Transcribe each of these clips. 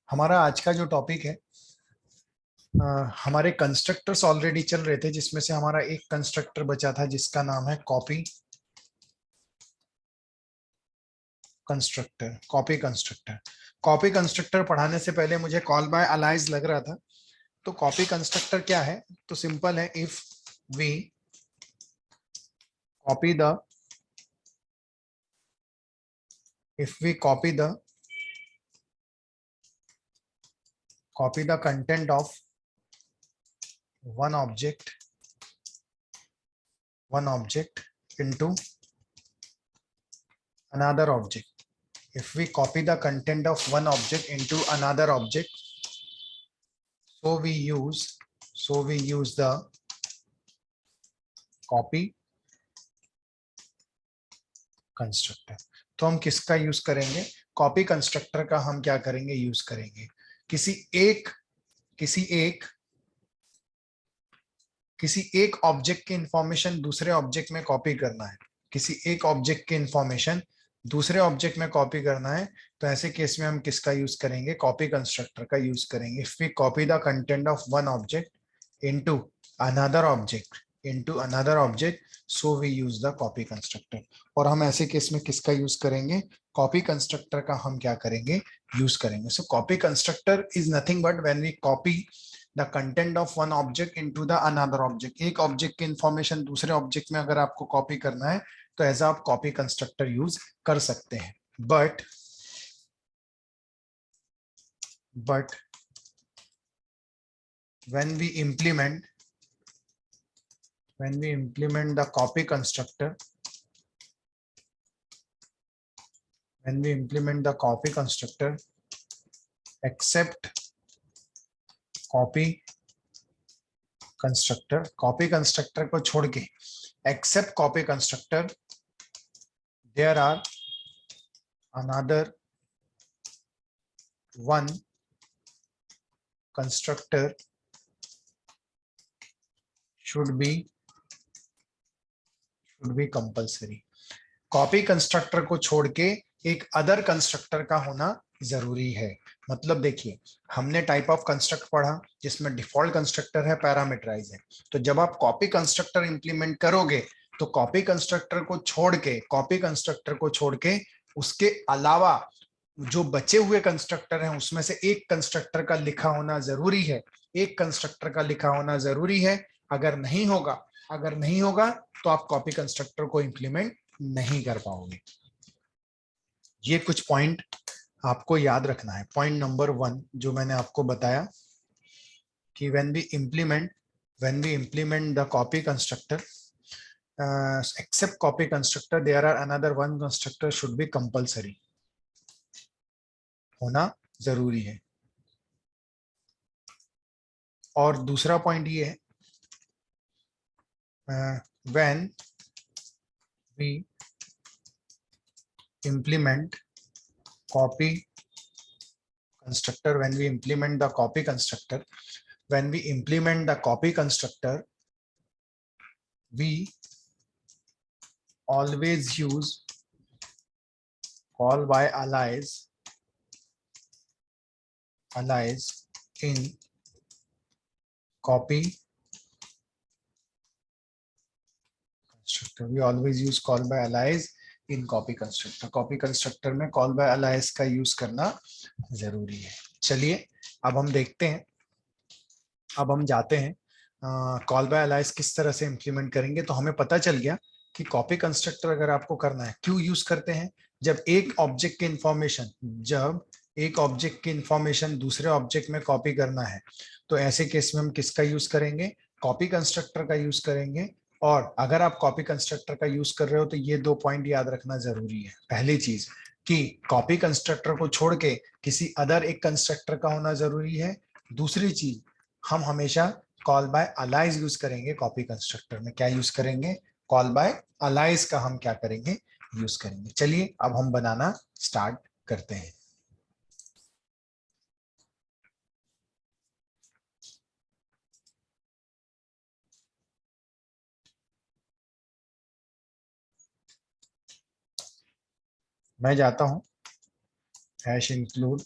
हमारा आज का जो टॉपिक है, हमारे कंस्ट्रक्टर्स ऑलरेडी चल रहे थे, जिसमें से हमारा एक कंस्ट्रक्टर बचा था जिसका नाम है कॉपी कंस्ट्रक्टर। कॉपी कंस्ट्रक्टर पढ़ाने से पहले मुझे कॉल बाय अलाइज लग रहा था। तो कॉपी कंस्ट्रक्टर क्या है? तो सिंपल है, we copy the if we copy the content of one object into another object. If we copy the content of one object into another object, so we use the copy constructor. तो हम किसका use करेंगे? Copy constructor का हम क्या करेंगे? Use करेंगे। किसी एक किसी एक किसी एक ऑब्जेक्ट की इंफॉर्मेशन दूसरे ऑब्जेक्ट में कॉपी करना है। किसी एक ऑब्जेक्ट की इंफॉर्मेशन दूसरे ऑब्जेक्ट में कॉपी करना है, तो ऐसे केस में हम किसका यूज करेंगे? कॉपी कंस्ट्रक्टर का यूज करेंगे। If we copy the content of one object into another object so we use the copy constructor. और हम ऐसे केस में किसका यूज करेंगे? कॉपी कंस्ट्रक्टर का हम क्या करेंगे? यूज करेंगे। So copy constructor is nothing but when we copy the content of one object into the another object. एक ऑब्जेक्ट की इंफॉर्मेशन दूसरे ऑब्जेक्ट में अगर आपको कॉपी करना है, तो ऐसा आप कॉपी कंस्ट्रक्टर यूज कर सकते हैं। But when we implement the copy constructor except copy constructor को छोड़ के, except copy constructor, there are another one constructor should be compulsory. Copy constructor को छोड़ के एक अदर कंस्ट्रक्टर का होना जरूरी है। मतलब देखिए, हमने टाइप ऑफ कंस्ट्रक्ट पढ़ा जिसमें डिफॉल्ट कंस्ट्रक्टर है, पैरामीटराइज है। तो जब आप कॉपी कंस्ट्रक्टर इंप्लीमेंट करोगे, तो कॉपी कंस्ट्रक्टर को छोड़ के उसके अलावा जो बचे हुए कंस्ट्रक्टर हैं उसमें से एक कंस्ट्रक्टर का लिखा होना जरूरी है। अगर नहीं होगा तो आप कॉपी कंस्ट्रक्टर को इंप्लीमेंट नहीं कर पाओगे। ये कुछ पॉइंट आपको याद रखना है। पॉइंट नंबर 1 जो मैंने आपको बताया कि when we implement the copy constructor, except copy constructor, there are another one constructor should be compulsory, होना जरूरी है। और दूसरा पॉइंट ये है, when we implement copy constructor, we always use call by alias in copy constructor। We always use call by alias in copy constructor. Copy constructor में call bye Alice का use करना जरूरी है। चलिए अब हम देखते हैं, अब हम जाते हैं कॉल बाय अलाइस किस तरह से इंप्लीमेंट करेंगे। तो हमें पता चल गया कि कॉपी कंस्ट्रक्टर अगर आपको करना है, क्यों यूज करते हैं? जब एक ऑब्जेक्ट की इंफॉर्मेशन दूसरे ऑब्जेक्ट में कॉपी करना है, तो ऐसे केस में हम किसका यूज करेंगे? कॉपी कंस्ट्रक्टर का यूज करेंगे। और अगर आप कॉपी कंस्ट्रक्टर का यूज कर रहे हो तो ये 2 पॉइंट याद रखना जरूरी है। पहली चीज कि कॉपी कंस्ट्रक्टर को छोड़ के किसी अदर एक कंस्ट्रक्टर का होना जरूरी है। दूसरी चीज, हम हमेशा कॉल बाय अलाइज यूज करेंगे। कॉपी कंस्ट्रक्टर में क्या यूज करेंगे? कॉल बाय अलाइज का हम क्या करेंगे? यूज करेंगे। चलिए अब हम बनाना स्टार्ट करते हैं। मैं जाता हूं hash include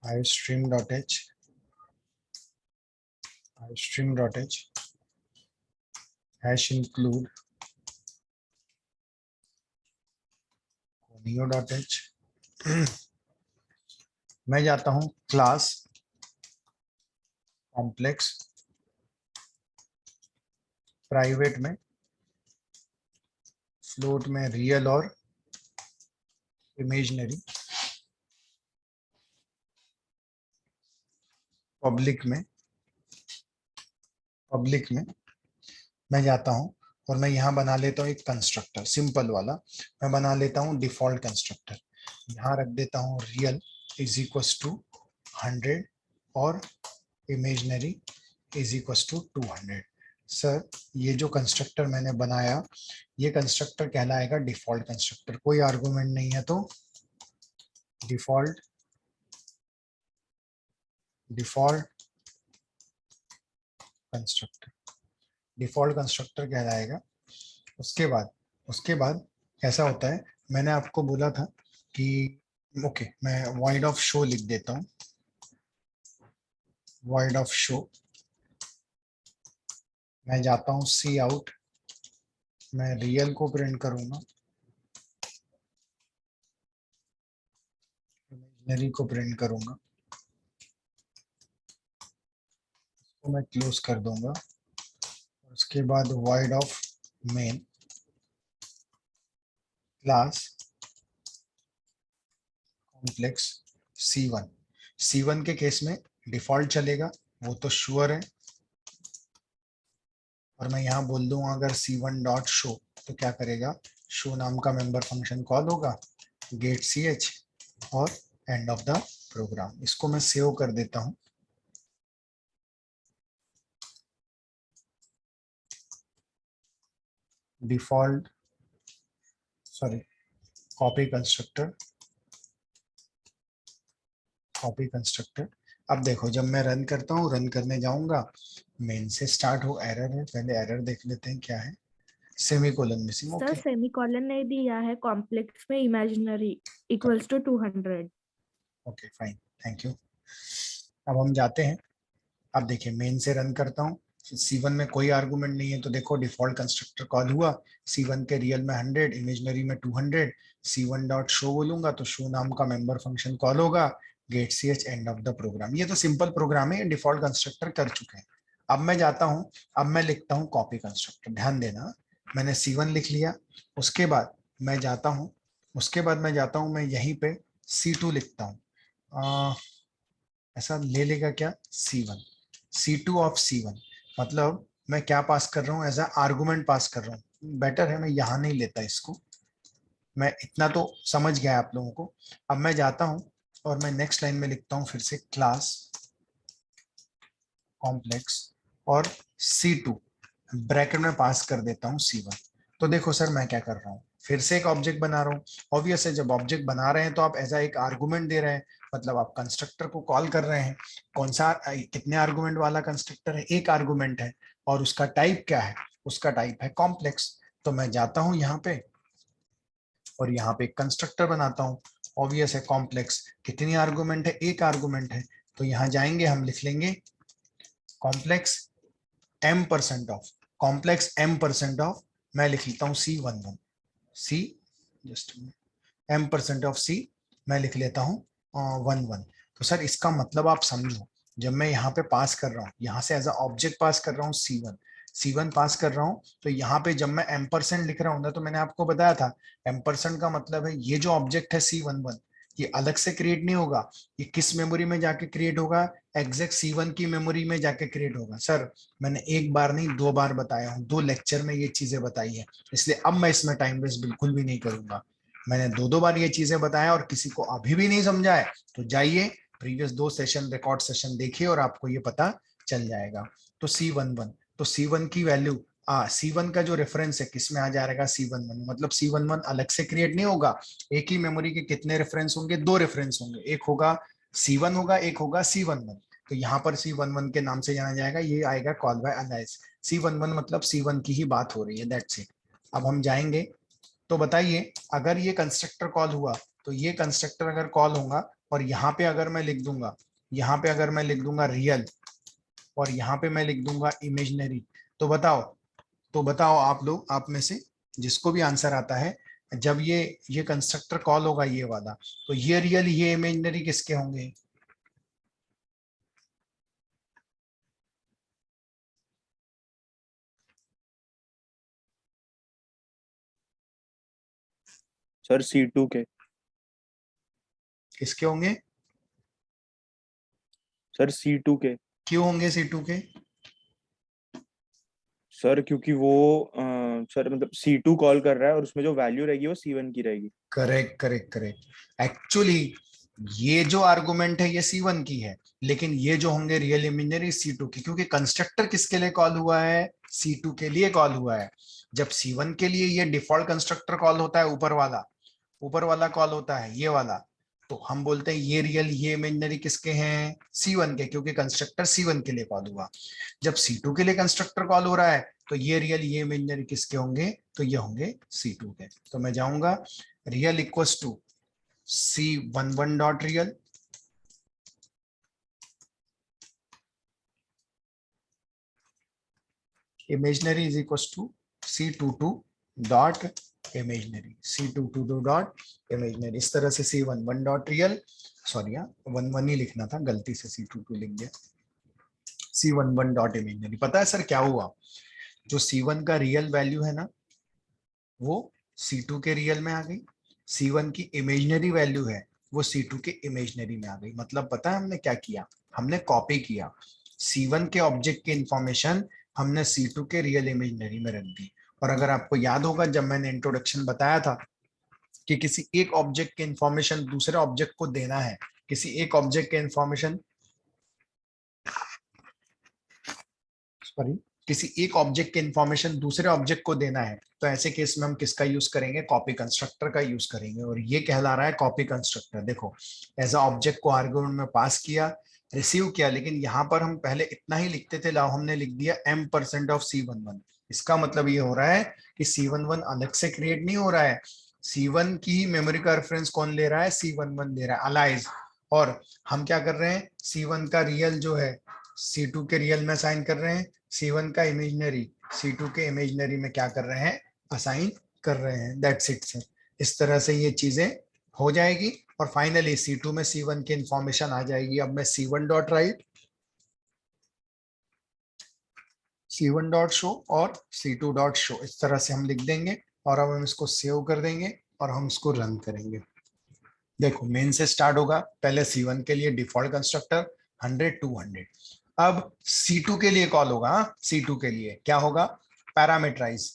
iostream.h hash include conio.h मैं जाता हूं क्लास कॉम्प्लेक्स प्राइवेट में, फ्लोट में रियल और इमेजिनरी, पब्लिक में मैं जाता हूं और मैं यहां बना लेता हूं एक कंस्ट्रक्टर सिंपल वाला। मैं बना लेता हूं डिफॉल्ट कंस्ट्रक्टर, यहां रख देता हूं रियल इज इक्वल्स टू 100 और imaginary is equals to 200। Sir ये जो कंस्ट्रक्टर मैंने बनाया ये कंस्ट्रक्टर कहलाएगा डिफॉल्ट कंस्ट्रक्टर, कोई आर्गुमेंट नहीं है तो डिफॉल्ट कंस्ट्रक्टर कहलाएगा। उसके बाद ऐसा होता है, मैंने आपको बोला था कि ओके मैं void ऑफ शो लिख देता हूं, void ऑफ शो। मैं जाता हूं सी आउट, मैं रियल को प्रिंट करूंगा, इमेजिनरी को प्रिंट करूंगा, तो मैं क्लोज कर दूंगा। उसके बाद void of main class complex C1 के केस में डिफॉल्ट चलेगा, वो तो श्योर है। और मैं यहाँ बोल दूंगा अगर C1 डॉट शो तो क्या करेगा, शो नाम का मेंबर फंक्शन कॉल होगा, गेट ch और एंड ऑफ द प्रोग्राम। इसको मैं सेव कर देता हूँ। Default copy constructor. अब देखो जब मैं रन करता हूँ, रन करने जाऊंगा, मेन से स्टार्ट हो, एरर है, पहले एरर देख लेते हैं क्या है। Semicolon missing, sir okay semicolon नहीं दिया है, कॉम्प्लेक्स में imaginary equals to 200। Okay fine, thank you. अब हम जाते हैं, अब देखिए मेन से रन करता हूँ, C1 में कोई आर्गुमेंट नहीं है तो देखो डिफॉल्ट कंस्ट्रक्टर कॉल हुआ, C1 के रियल में 100, इमेजिनरी में 200, C1 डॉट शो बोलूंगा तो शो नाम का मेंबर फंक्शन कॉल होगा, get ch end of the program. ये तो सिंपल प्रोग्राम है, डिफॉल्ट कंस्ट्रक्टर कर चुके हैं। अब मैं जाता हूँ, अब मैं लिखता हूँ कॉपी कंस्ट्रक्टर, ध्यान देना मैंने C1 लिख लिया। उसके बाद मैं जाता हूँ, मैं यहीं पे C2 लिखता हूँ, ऐसा ले लेगा क्या, C2 ऑफ C1, मतलब मैं क्या पास कर रहा हूँ, एज आर्गुमेंट पास कर रहा हूँ। बेटर है मैं यहाँ नहीं लेता इसको, मैं इतना तो समझ गया आप लोगों को। अब मैं जाता हूँ और मैं नेक्स्ट लाइन में लिखता हूँ फिर से क्लास कॉम्प्लेक्स और C2 ब्रैकेट में पास कर देता हूँ C1। तो देखो सर मैं क्या कर रहा हूँ, फिर से एक ऑब्जेक्ट बना रहा हूँ। ऑब्वियस है जब ऑब्जेक्ट बना रहे हैं तो आप ऐसा एक आर्गुमेंट दे रहे हैं, मतलब आप कंस्ट्रक्टर को कॉल कर रहे हैं। कौन सा कितने आर्गुमेंट वाला कंस्ट्रक्टर है, एक आर्गुमेंट है, और उसका टाइप क्या है, उसका टाइप है कॉम्प्लेक्स। तो मैं जाता हूँ यहाँ पे और यहाँ पे एक कंस्ट्रक्टर बनाता हूँ, ऑब्वियस है कॉम्प्लेक्स, कितनी आर्गुमेंट है, एक आर्गुमेंट है। तो यहाँ जाएंगे हम लिख लेंगे कॉम्प्लेक्स m%ऑफ मैं लिख लेता हूँ C11 सी जस्ट m%ऑफ C मैं लिख लेता हूँ 11। तो सर इसका मतलब आप समझो, जब मैं यहाँ पे पास कर रहा हूँ, यहाँ से एज अ ऑब्जेक्ट पास कर रहा हूँ C1 पास कर रहा हूँ, तो यहाँ पे जब मैं m% लिख रहा हूँ ना, तो मैंने आपको बताया था m% का मतलब है ये जो ऑब्जेक्ट है C11 ये अलग से क्रिएट नहीं होगा, ये किस मेमोरी में जाके क्रिएट होगा, एग्जैक्ट C1 की मेमोरी में जाके क्रिएट होगा। सर मैंने एक बार नहीं 2 बार बताया हूँ, 2 लेक्चर में ये चीजें बताई है, इसलिए अब मैं इसमें टाइम वेस्ट बिल्कुल भी नहीं करूंगा। मैंने 2 बार ये चीजें बताया और किसी को अभी भी नहीं समझा है तो जाइए प्रीवियस 2 सेशन रिकॉर्ड सेशन देखिए और आपको ये पता चल जाएगा। तो C11, तो C1 की वैल्यू C1 का जो रेफरेंस है किस में आ जाएगा, C11, मतलब C11 अलग से क्रिएट नहीं होगा, एक ही मेमोरी के कितने रेफरेंस होंगे, 2 रेफरेंस होंगे, एक होगा C1 होगा, एक होगा C11। तो यहाँ पर C11 के नाम से जाना जाएगा, ये आएगा कॉल बाय अलाइज। C11 मतलब C1 की ही बात हो रही है, दैट्स इट। अब हम जाएंगे, तो बताइए अगर ये कंस्ट्रक्टर कॉल हुआ तो ये कंस्ट्रक्टर अगर कॉल होगा और यहाँ पे अगर मैं लिख दूंगा यहाँ पे अगर मैं लिख दूंगा रियल और यहाँ पे मैं लिख दूंगा इमेजिनरी, तो बताओ आप लोग, आप में से जिसको भी आंसर आता है, जब ये कंस्ट्रक्टर कॉल होगा ये वाला, तो ये रियल ये इमेजिनरी किसके होंगे? सर C2 के। किसके होंगे? सर C2 के। क्यों होंगे C2 के? सर क्योंकि वो सर मतलब C2 कॉल कर रहा है और उसमें जो वैल्यू रहेगी वो C1 की रहेगी। Correct correct correct. एक्चुअली ये जो आर्गुमेंट है ये C1 की है, लेकिन ये जो होंगे रियल इमेजिनरी C2 की, क्योंकि कंस्ट्रक्टर किसके लिए कॉल हुआ है? C2 के लिए कॉल हुआ है। जब C1 के लिए ये डिफॉल्ट कंस्ट्रक्टर कॉल होता है, ऊपर वाला कॉल होता है ये वाला, तो हम बोलते हैं ये रियल ये इमेजिनरी किसके हैं? C1 के, क्योंकि कंस्ट्रक्टर C1 के लिए कॉल हुआ। जब C2 के लिए कंस्ट्रक्टर कॉल हो रहा है, तो ये रियल ये इमेजिनरी किसके होंगे? तो ये होंगे C2 के। तो मैं जाऊंगा real equals to C11 dot real, imaginary is equals to C22 dot imaginary, C22 dot imaginary. इस तरह से C11 डॉट रियल, सॉरी 11 ही लिखना था, गलती से C22 लिख दिया। C11 dot imaginary. पता है सर क्या हुआ? जो C1 का रियल वैल्यू है ना, वो C2 के रियल में आ गई। C1 की इमेजिनरी वैल्यू है, वो C2 के इमेजिनरी में आ गई। मतलब पता है हमने क्या किया? हमने कॉपी किया C1 के ऑब्जेक्ट की इंफॉर्मेशन, हमने C2 के रियल इमेजिनरी में रख दी। और अगर आपको याद होगा, जब मैंने इंट्रोडक्शन बताया था कि किसी एक ऑब्जेक्ट के इंफॉर्मेशन दूसरे ऑब्जेक्ट को देना है, किसी एक ऑब्जेक्ट के इंफॉर्मेशन, सॉरी, किसी एक ऑब्जेक्ट के इंफॉर्मेशन दूसरे ऑब्जेक्ट को देना है, तो ऐसे केस में हम किसका यूज करेंगे? कॉपी कंस्ट्रक्टर का यूज करेंगे। और ये कहला रहा है कॉपी कंस्ट्रक्टर। देखो, एज अ ऑब्जेक्ट को आर्गुमेंट में पास किया, रिसीव किया, लेकिन यहाँ पर हम पहले इतना ही लिखते थे, लाओ हमने लिख दिया m% ऑफ C11। इसका मतलब ये हो रहा है कि C11 अलग से क्रिएट नहीं हो रहा है, C1 की मेमोरी का रेफरेंस कौन ले रहा है? C11 ले रहा है, अलाइज। और हम क्या कर रहे हैं? C1 का रियल जो है C2 के रियल में असाइन कर रहे हैं, C1 का इमेजिनरी C2 के इमेजिनरी में क्या कर रहे हैं? असाइन कर रहे हैं। That's it sir. इस तरह से ये चीजें हो जाएगी और फाइनली C2 में C1 की इंफॉर्मेशन आ जाएगी। अब मैं C1 dot right, C1 dot show और C2 डॉट शो, इस तरह से हम लिख देंगे और अब हम इसको सेव कर देंगे और हम इसको रन करेंगे। देखो, मेन से स्टार्ट होगा, पहले C1 के लिए डिफॉल्ट कंस्ट्रक्टर 100 200। अब C2 के लिए कॉल होगा, C2 के लिए क्या होगा? पैरामीटराइज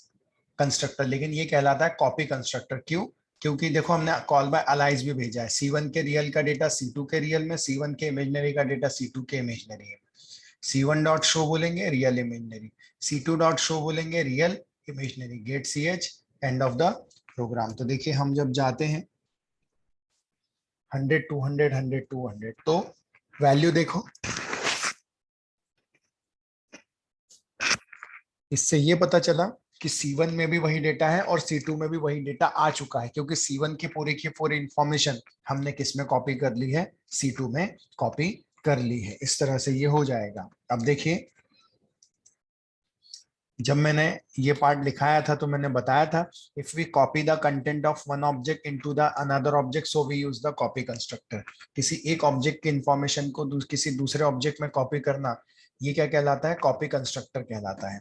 कंस्ट्रक्टर, लेकिन ये कहलाता है कॉपी कंस्ट्रक्टर। क्यों? क्योंकि देखो हमने कॉल बाय अलाइज भी भेजा है। C1 के रियल का डेटा C2 के रियल में, C1 के इमेजिनरी का डेटा C2 के इमेजिनरी है। C1 डॉट शो बोलेंगे real imaginary, C2 dot show बोलेंगे real imaginary, get CH, end of the program. तो देखिए हम जब जाते हैं 100 200 100 200, तो वैल्यू देखो, इससे ये पता चला कि C1 में भी वही डेटा है और C2 में भी वही डेटा आ चुका है, क्योंकि C1 की पूरी इंफॉर्मेशन हमने किस में कॉपी कर ली है? C2 में कॉपी कर ली है। इस तरह से ये हो जाएगा। अब देखिए, जब मैंने ये पार्ट लिखाया था तो मैंने बताया था, if we copy the content of one object into the another object, so we use the copy constructor. किसी एक ऑब्जेक्ट की इंफॉर्मेशन को किसी दूसरे ऑब्जेक्ट में कॉपी करना, ये क्या कहलाता है? कॉपी कंस्ट्रक्टर कहलाता है।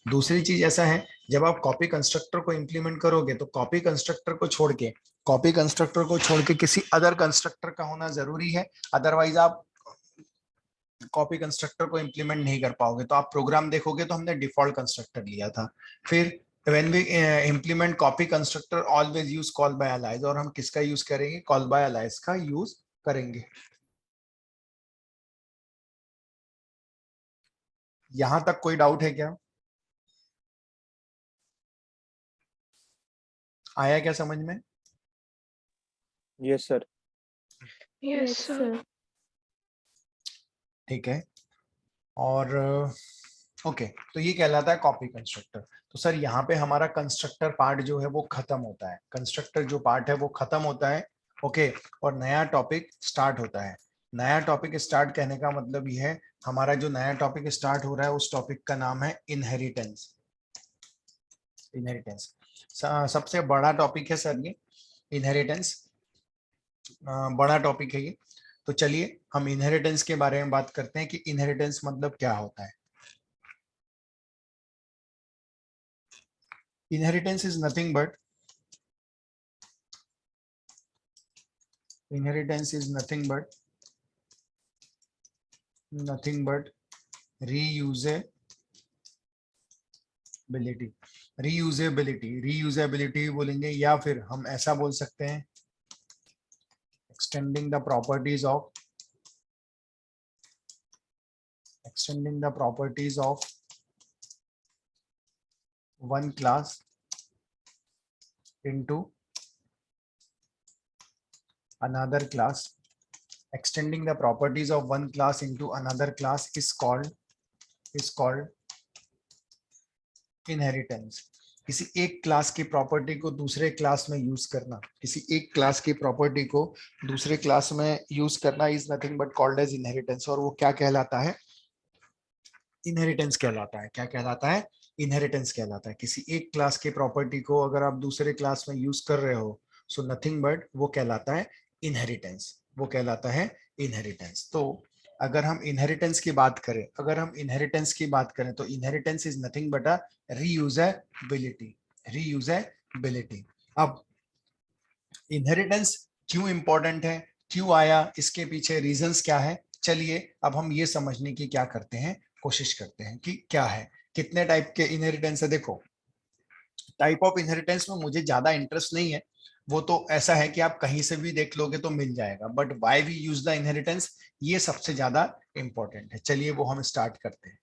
दूसरी चीज ऐसा है, जब आप कॉपी कंस्ट्रक्टर को इंप्लीमेंट करोगे, तो कॉपी कंस्ट्रक्टर को छोड़ के किसी अदर कंस्ट्रक्टर का होना जरूरी है, अदरवाइज आप कॉपी कंस्ट्रक्टर को इंप्लीमेंट नहीं कर पाओगे। तो आप प्रोग्राम देखोगे तो हमने डिफॉल्ट कंस्ट्रक्टर लिया था। फिर when we implement copy constructor always use call by alias, और हम किसका यूज करेंगे? कॉल बाय अलाइज का यूज करेंगे। यहां तक कोई डाउट है क्या? आया क्या समझ में? Yes sir. Yes sir. ठीक है। और ओके, तो ये कहलाता है कॉपी कंस्ट्रक्टर। तो सर यहाँ पे हमारा कंस्ट्रक्टर पार्ट जो है वो खत्म होता है, कंस्ट्रक्टर जो पार्ट है वो खत्म होता है। ओके, और नया टॉपिक स्टार्ट होता है। नया टॉपिक स्टार्ट कहने का मतलब ये है, हमारा जो नया टॉपिक स्टार्ट हो रहा है उस टॉपिक का नाम है इनहेरिटेंस। इनहेरिटेंस सबसे बड़ा टॉपिक है सर ये, इनहेरिटेंस बड़ा टॉपिक है ये। तो चलिए हम इनहेरिटेंस के बारे में बात करते हैं कि इनहेरिटेंस मतलब क्या होता है। Inheritance is nothing but inheritance is nothing but reusability बोलेंगे, या फिर हम ऐसा बोल सकते हैं extending the properties of one class into another class. Extending the properties of one class into another class is called inheritance. किसी एक क्लास की प्रॉपर्टी को दूसरे क्लास में यूज करना, किसी एक क्लास की प्रॉपर्टी को दूसरे क्लास में यूज करना is nothing but called as inheritance. और वो क्या कहलाता है? इनहेरिटेंस कहलाता है। क्या कहलाता है? इनहेरिटेंस कहलाता है। किसी एक क्लास की प्रॉपर्टी को अगर आप दूसरे क्लास में यूज कर रहे हो, सो नथिंग बट वो कहलाता है इनहेरिटेंस। वो कहलाता है इनहेरिटेंस। तो अगर हम इनहेरिटेंस की बात करें, तो inheritance is nothing but a reusability. अब इनहेरिटेंस क्यों इंपॉर्टेंट है, क्यों आया, इसके पीछे रीजंस क्या है, चलिए अब हम ये समझने की क्या करते हैं, कोशिश करते हैं कि क्या है, कितने टाइप के इनहेरिटेंस है। देखो, टाइप ऑफ इनहेरिटेंस में मुझे ज्यादा इंटरेस्ट नहीं है, वो तो ऐसा है कि आप कहीं से भी देख लोगे तो मिल जाएगा, but why we use the inheritance, ये सबसे ज्यादा इंपॉर्टेंट है। चलिए वो हम स्टार्ट करते हैं।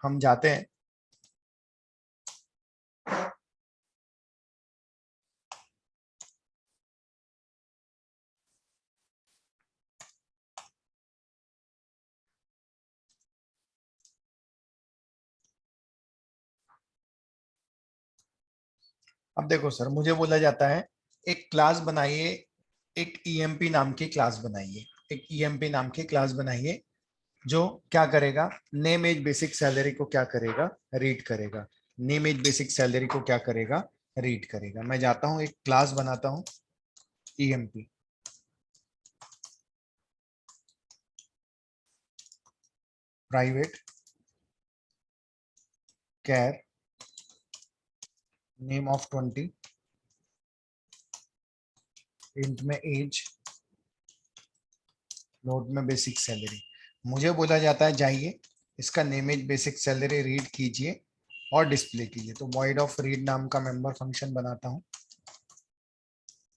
हम जाते हैं अब देखो सर, मुझे बोला जाता है एक क्लास बनाइए, एक ईएमपी नाम की क्लास बनाइए, एक ईएमपी नाम की क्लास बनाइए जो क्या करेगा, नेम एज बेसिक सैलरी को क्या करेगा, रीड करेगा। नेम एज बेसिक सैलरी को क्या करेगा, रीड करेगा। मैं जाता हूं एक क्लास बनाता हूं EMP, private char, name of 20, int में एज, नोट में बेसिक सैलरी। मुझे बोला जाता है जाइए इसका name age basic salary read कीजिए और डिस्प्ले कीजिए। तो वॉइड ऑफ रीड नाम का मेंबर फंक्शन बनाता हूं,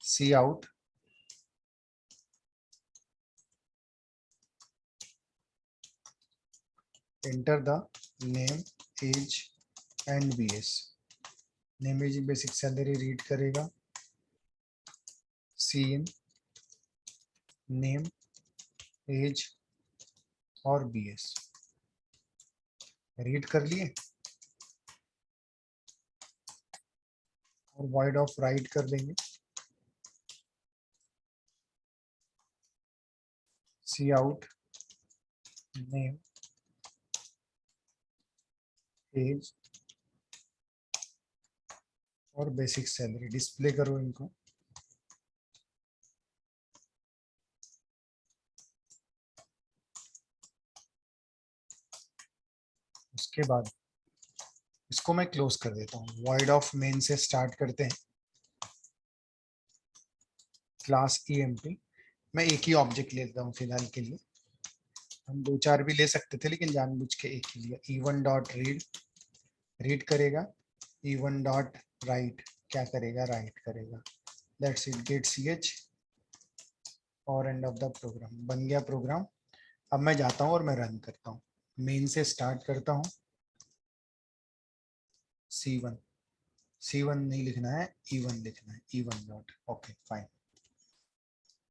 C out enter the name age and BS. Name age basic salary read करेगा, सी इन नेम एज और बीएस। रीड कर लिए और वॉइड ऑफ राइट कर देंगे, सी आउट नेम एज और बेसिक सैलरी। डिस्प्ले करो इनको, उसके बाद इसको मैं क्लोज कर देता हूँ। वॉइड ऑफ मेन से स्टार्ट करते हैं, क्लास ईएमपी। मैं एक ही ऑब्जेक्ट लेता हूँ फिलहाल के लिए, हम दो चार भी ले सकते थे लेकिन जानबूझ के एक ही लिया। E1 डॉट रीड, रीड करेगा, E1 डॉट राइट क्या करेगा, राइट करेगा। दैट्स इट, गेट ch और एंड ऑफ द प्रोग्राम। बन गया प्रोग्राम। अब मैं जाता हूँ और मैं रन करता हूँ, मेन से स्टार्ट करता हूँ, C1 नहीं लिखना है, E1 लिखना है, E1 डॉट, ओके फाइन।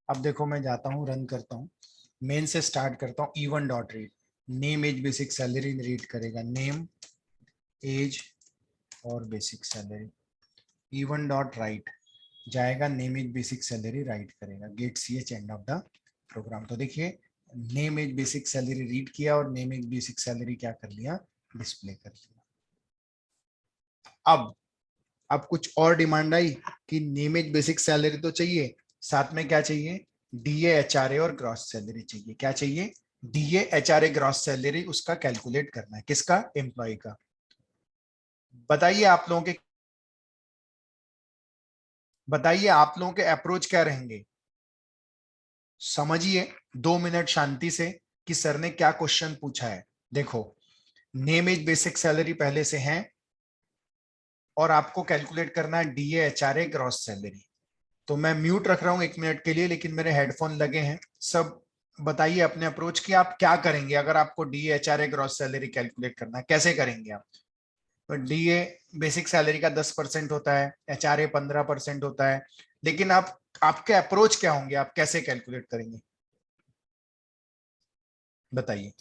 अब देखो मैं जाता हूँ, रन करता हूँ, मेन से स्टार्ट करता हूँ, E1 dot read, name age basic salary read करेगा, नेम एज और basic salary, E1 dot write जाएगा name age basic salary write करेगा, get CH end of the program. तो देखिए name age basic salary read किया और name age basic salary क्या कर लिया, डिस्प्ले कर लिया। अब कुछ और डिमांड आई कि नेम एज बेसिक सैलरी तो चाहिए, साथ में क्या चाहिए, DA HRA और ग्रॉस सैलरी चाहिए। क्या चाहिए, DA HRA ग्रॉस सैलरी, उसका कैलकुलेट करना है, किसका, एम्प्लॉय का। बताइए आप लोगों के अप्रोच क्या रहेंगे। समझिए 2 मिनट शांति से कि सर ने क्या क्वेश्चन पूछा है। देखो नेम एज बेसिक सैलरी पहले से है और आपको कैलकुलेट करना है DA HRA ग्रॉस सैलरी। तो मैं म्यूट रख रहा हूं 1 मिनट के लिए, लेकिन मेरे हेडफोन लगे हैं। सब बताइए अपने अप्रोच की, आप क्या करेंगे अगर आपको DA HRA gross salary calculate करना है, कैसे करेंगे आप। तो DA बेसिक सैलरी का 10% होता है, HRA 15% होता है, लेकिन आपके अप्रोच क्या होंगे, आप कैसे कैलकुलेट करेंगे बताइए।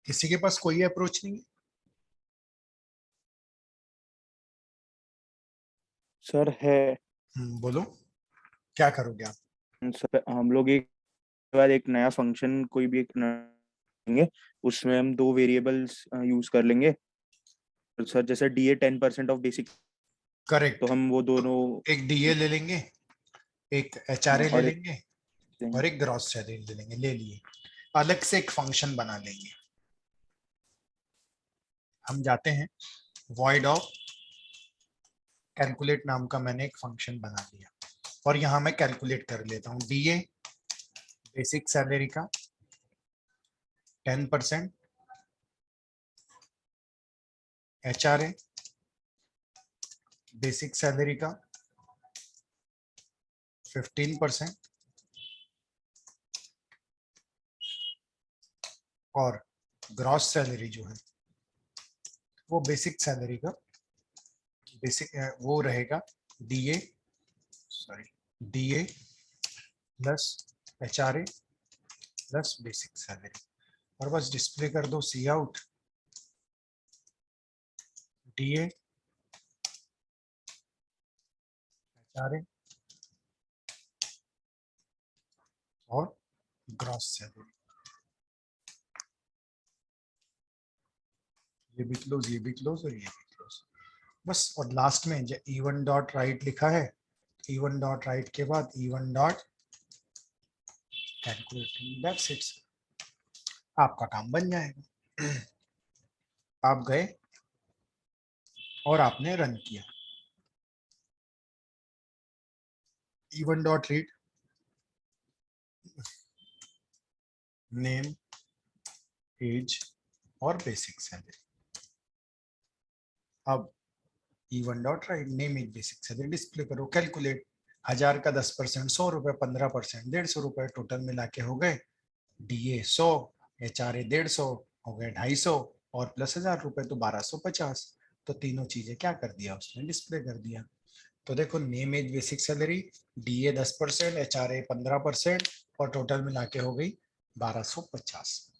किसी के पास कोई अप्रोच नहीं है। सर है। बोलो क्या करोगे आप। सर हम लोग एक बाद एक नया फंक्शन कोई भी एक लेंगे, उसमें हम 2 वेरिएबल्स यूज कर लेंगे। सर जैसे DA 10% ऑफ बेसिक, तो करेक्ट, हम वो दोनों एक DA ले लेंगे, एक HRA ले और एक लेंगे और एक ग्रॉस सैलरी ले लेंगे, ले लिए, अलग से एक फंक्शन बना लेंगे। हम जाते हैं void of कैलकुलेट नाम का मैंने एक फंक्शन बना लिया और यहां मैं कैलकुलेट कर लेता हूं DA बेसिक सैलरी का 10%, HRA बेसिक सैलरी का 15% और ग्रॉस सैलरी जो है वो बेसिक सैलरी का बेसिक वो रहेगा DA plus HRA plus basic salary, और बस डिस्प्ले कर दो सी आउट DA HRA और ग्रॉस सैलरी। ये भी क्लोज, ये भी क्लोज और ये भी क्लोज, बस। और लास्ट में E1 डॉट राइट लिखा है, E1 डॉट राइट के बाद E1 dot calculating, that's it, आपका काम बन जाएगा। आप गए और आपने रन किया, even dot read name age और बेसिक सैलरी। अब even dot write name age basic salary display करो, कैलकुलेट 1000 का 10%, 100 रुपए, 15%, 150 रुपए, टोटल मिला के हो गए DA 100, HRA 150 हो गए 250 और प्लस 1000 रुपए तो 1250। तो तीनों चीजें क्या कर दिया उसने, डिस्प्ले कर दिया। तो देखो name age basic salary, DA 10%, HRA 15% और टोटल मिला के हो गई 1250।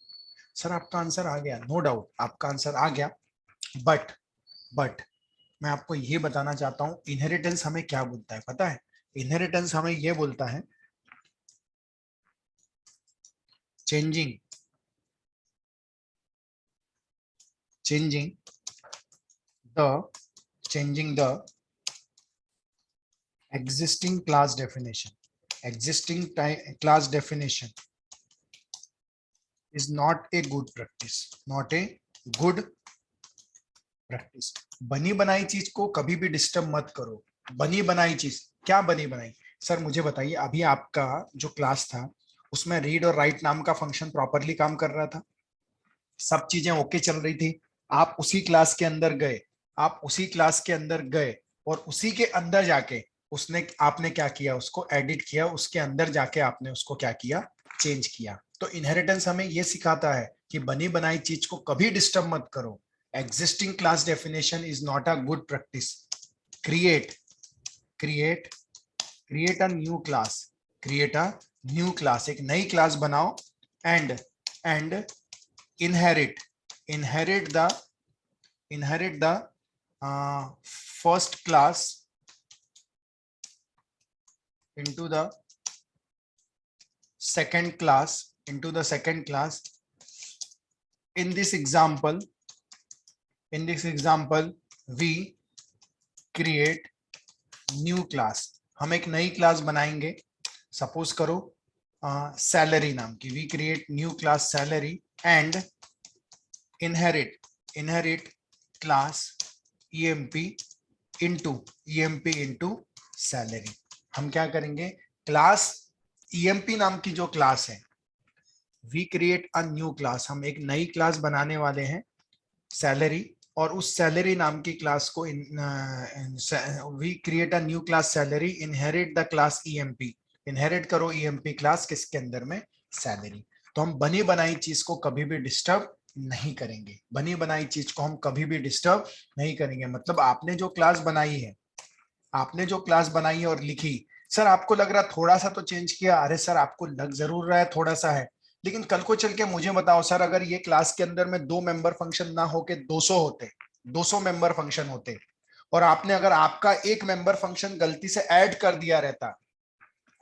सर आपका आंसर आ गया, नो डाउट आपका आंसर आ गया, बट मैं आपको ये बताना चाहता हूं इनहेरिटेंस हमें क्या बोलता है पता है? इनहेरिटेंस हमें ये बोलता है changing the existing class definition is not a good practice, बनी बनाई चीज को कभी भी डिस्टर्ब मत करो। बनी बनाई चीज, क्या बनी बनाई? सर मुझे बताइए, अभी आपका जो क्लास था उसमें रीड और राइट नाम का फंक्शन प्रॉपरली काम कर रहा था, सब चीजें ओके चल रही थी। आप उसी क्लास के अंदर गए और उसी के अंदर जाके आपने क्या किया, उसको एडिट किया, उसके अंदर जाके आपने उसको क्या किया, चेंज किया। तो इनहेरिटेंस हमें यह सिखाता है कि बनी बनाई चीज को कभी डिस्टर्ब मत करो। Existing class definition is not a good practice. Create a new class, एक नई क्लास बनाओ and inherit the first class into the second class. In this example we create new class, हम एक नई क्लास बनाएंगे, suppose करो salary नाम की। We create new class salary and inherit class EMP into salary। हम क्या करेंगे, क्लास EMP नाम की जो क्लास है, we create a new class, हम एक नई क्लास बनाने वाले हैं सैलरी, और उस सैलरी नाम की क्लास को we create a new class salary, inherit the class EMP, inherit करो EMP क्लास किसके अंदर में, सैलरी। तो हम बनी बनाई चीज को कभी भी डिस्टर्ब नहीं करेंगे, बनी बनाई चीज को हम कभी भी डिस्टर्ब नहीं करेंगे। मतलब आपने जो क्लास बनाई है और लिखी, सर आपको लग रहा थोड़ा सा तो चेंज किया, अरे सर आपको लग जरूर रहा है थोड़ा सा है, लेकिन कल को चल के मुझे बताओ सर, अगर ये क्लास के अंदर में 2 मेंबर फंक्शन ना होके 200 होते, 200 मेंबर फंक्शन होते, और आपने अगर आपका एक मेंबर फंक्शन गलती से ऐड कर दिया रहता,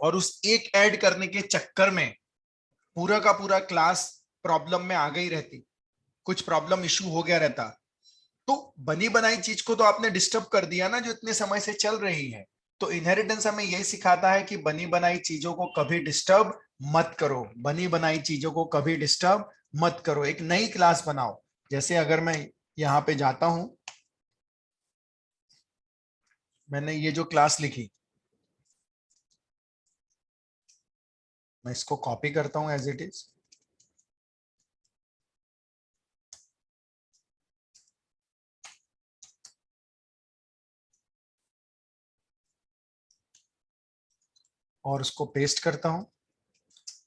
और उस एक ऐड करने के चक्कर में पूरा का पूरा क्लास प्रॉब्लम में आ गई रहती, कुछ प्रॉब्लम इशू हो गया रहता, तो बनी बनाई चीज को तो आपने डिस्टर्ब कर दिया ना, जो इतने समय से चल रही है। तो इनहेरिटेंस हमें यही सिखाता है कि बनी बनाई चीजों को कभी डिस्टर्ब मत करो, बनी बनाई चीजों को कभी डिस्टर्ब मत करो, एक नई क्लास बनाओ। जैसे अगर मैं यहां पे जाता हूं, मैंने ये जो क्लास लिखी, मैं इसको कॉपी करता हूं एज इट इज, और उसको पेस्ट करता हूं,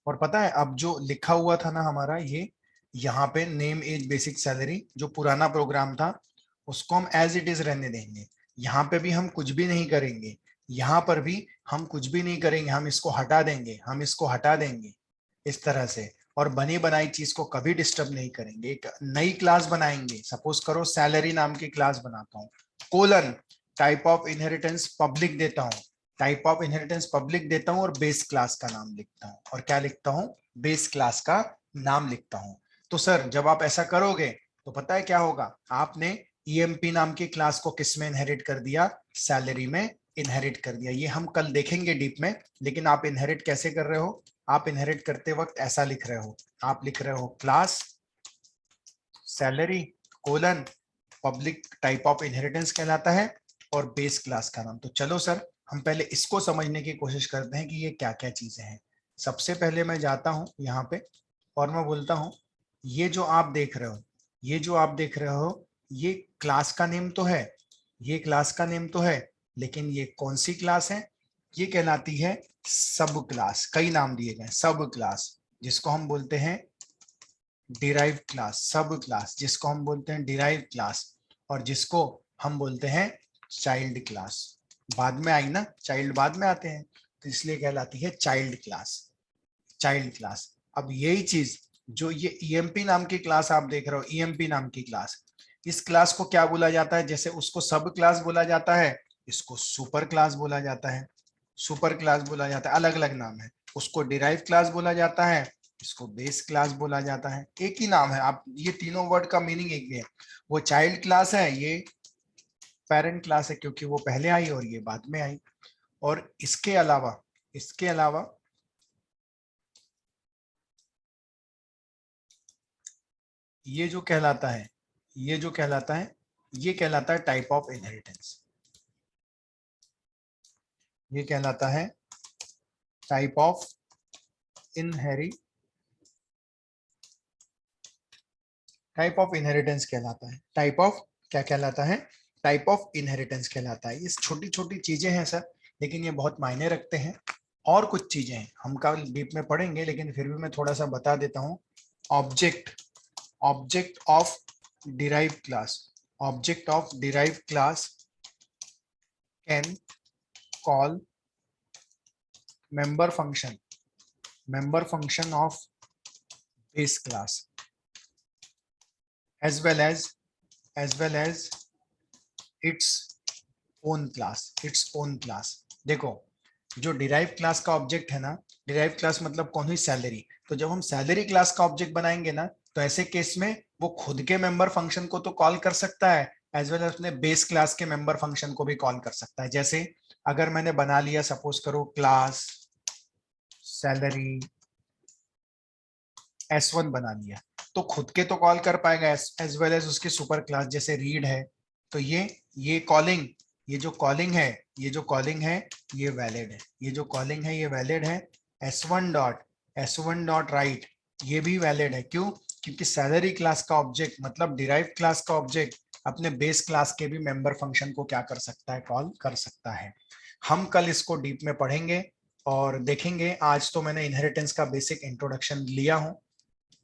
और पता है अब जो लिखा हुआ था ना हमारा, ये यहाँ पे नेम एज बेसिक सैलरी जो पुराना प्रोग्राम था, उसको हम एज इट इज रहने देंगे। यहाँ पे भी हम कुछ भी नहीं करेंगे, यहाँ पर भी हम कुछ भी नहीं करेंगे, हम इसको हटा देंगे इस तरह से, और बनी बनाई चीज को कभी डिस्टर्ब नहीं करेंगे। एक नई क्लास बनाएंगे, सपोज करो सैलरी नाम की क्लास बनाता हूँ, colon type of inheritance public देता हूं, और बेस क्लास का नाम लिखता हूं, और क्या लिखता हूं, बेस क्लास का नाम लिखता हूं। तो सर जब आप ऐसा करोगे तो पता है क्या होगा, आपने EMP नाम की क्लास को किस में इनहेरिट कर दिया, सैलरी में इनहेरिट कर दिया। ये हम कल देखेंगे डीप में, लेकिन आप इनहेरिट कैसे कर रहे हो, आप इनहेरिट करते वक्त ऐसा लिख रहे हो, आप लिख रहे हो class salary colon public type of inheritance कहलाता है और बेस क्लास का नाम। तो चलो सर हम पहले इसको समझने की कोशिश करते हैं कि ये क्या क्या चीजें हैं। सबसे पहले मैं जाता हूं यहाँ पे और मैं बोलता हूं ये जो आप देख रहे हो, ये जो आप देख रहे हो, ये क्लास का नेम तो है, ये क्लास का नेम तो है, लेकिन ये कौन सी क्लास है? ये कहलाती है सब क्लास। कई नाम दिए गए, सब क्लास जिसको हम बोलते हैं डिराइव क्लास, सब क्लास जिसको हम बोलते हैं डिराइव क्लास, और जिसको हम बोलते हैं चाइल्ड क्लास। बाद में आई ना, चाइल्ड बाद में आते हैं, तो इसलिए कहलाती है चाइल्ड क्लास, चाइल्ड क्लास। अब यही चीज जो ये ईएमपी नाम की क्लास आप देख रहे हो, ईएमपी नाम की क्लास, इस क्लास को क्या बोला जाता है? जैसे उसको सब क्लास बोला जाता है, इसको सुपर क्लास बोला जाता है, सुपर क्लास बोला जाता है, अलग अलग नाम है। उसको डिराइव क्लास बोला जाता है, इसको बेस क्लास बोला जाता है, एक ही नाम है। आप ये तीनों वर्ड का मीनिंग एक ही है। वो चाइल्ड क्लास है, ये पेरेंट क्लास है क्योंकि वो पहले आई और ये बाद में आई। और इसके अलावा ये जो कहलाता है, ये जो कहलाता है, ये कहलाता है टाइप ऑफ इनहेरिटेंस। ये कहलाता है type of type of inheritance कहलाता है। टाइप ऑफ क्या कहलाता है? टाइप ऑफ इनहेरिटेंस कहलाता है। ये छोटी छोटी चीजें हैं सर, लेकिन ये बहुत मायने रखते हैं। और कुछ चीजें हैं हम कल डीप में पढ़ेंगे, लेकिन फिर भी मैं थोड़ा सा बता देता हूँ। Object of derive class, object of derive class can call member function of base class as well as its own class। देखो जो डिराइव क्लास का ऑब्जेक्ट है ना, डिराइव क्लास मतलब कौन हुई? सैलरी। तो जब हम सैलरी क्लास का ऑब्जेक्ट बनाएंगे ना, तो ऐसे केस में वो खुद के मेंबर फंक्शन को तो कॉल कर सकता है, एज वेल एज अपने बेस क्लास के मेंबर फंक्शन को भी कॉल कर सकता है। जैसे अगर मैंने बना लिया, सपोज करो क्लास सैलरी S1 बना लिया, तो खुद के तो कॉल कर पाएगा एज वेल एज उसके सुपर क्लास, जैसे रीड है। तो ये कॉलिंग, ये जो कॉलिंग है, ये वैलिड है, ये जो कॉलिंग है ये वैलिड है। S1 डॉट राइट ये भी वैलिड है। क्यों? क्योंकि सैलरी क्लास का ऑब्जेक्ट मतलब डिराइव क्लास का ऑब्जेक्ट अपने बेस क्लास के भी मेंबर फंक्शन को क्या कर सकता है? कॉल कर सकता है। हम कल इसको डीप में पढ़ेंगे और देखेंगे। आज तो मैंने इनहेरिटेंस का बेसिक इंट्रोडक्शन लिया हूं,